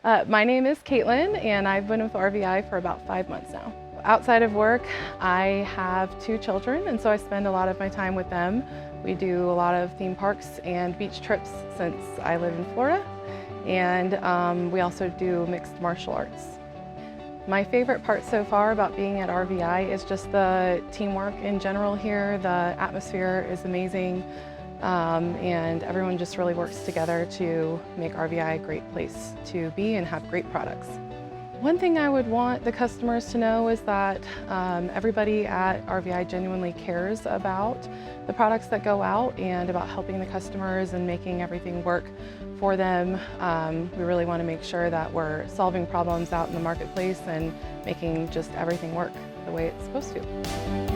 My name is Kaitlin, and I've been with RVi for about 5 months now. Outside of work, I have 2 children, and so I spend a lot of my time with them. We do a lot of theme parks and beach trips since I live in Florida, and we also do mixed martial arts. My favorite part so far about being at RVi is just the teamwork in general here. The atmosphere is amazing, and everyone just really works together to make RVi a great place to be and have great products. One thing I would want the customers to know is that everybody at RVi genuinely cares about the products that go out and about helping the customers and making everything work for them. We really want to make sure that we're solving problems out in the marketplace and making just everything work the way it's supposed to.